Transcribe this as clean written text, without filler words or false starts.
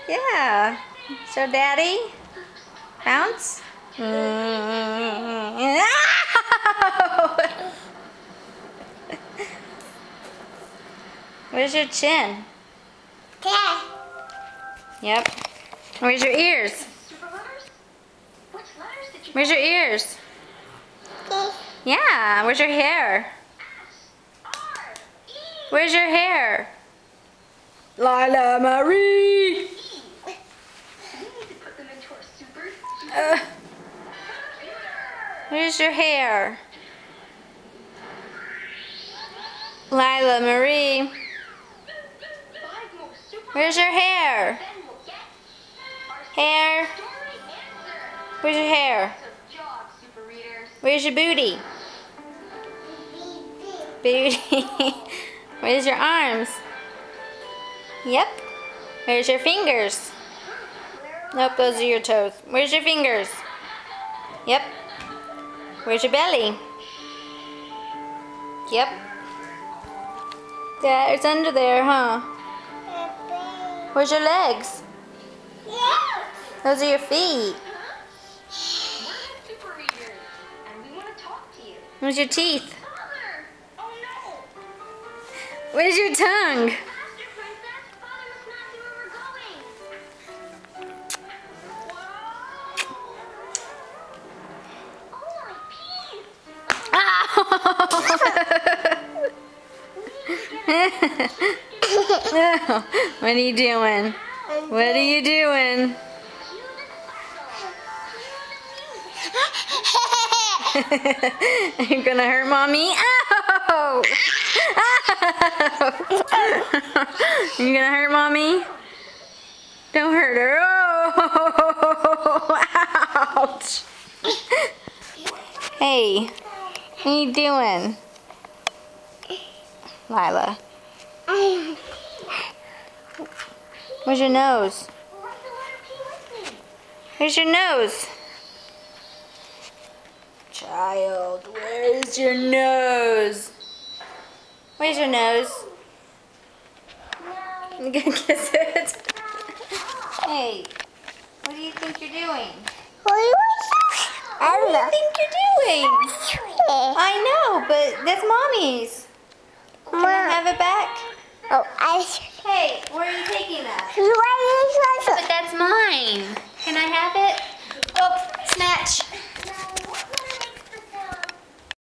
Yeah. So, Daddy, bounce. Where's your chin? Yep. Where's your ears? Where's your ears? Yeah. Where's your hair? Where's your hair? Lila Marie! Where's your hair? Lila Marie. Where's your hair? Hair? Where's your hair? Where's your booty? Booty. Where's your arms? Yep. Where's your fingers? Nope, those are your toes. Where's your fingers? Yep. Where's your belly? Yep. Yeah, it's under there, huh? Where's your legs? Those are your feet. Where's your teeth? Where's your tongue? What are you doing? What are you doing? You're gonna hurt Mommy? Ow! Ow! You're gonna hurt Mommy? Don't hurt her. Oh! Ouch! Hey, what are you doing? Lila. Where's your nose? Where's your nose? Child, where's your nose? Where's your nose? You gonna kiss it? Hey, what do you think you're doing? What do you think you're doing? I know, but that's Mommy's. Can I have it back? Hey, where are you taking that? But that's mine. Can I have it? Oh, snatch.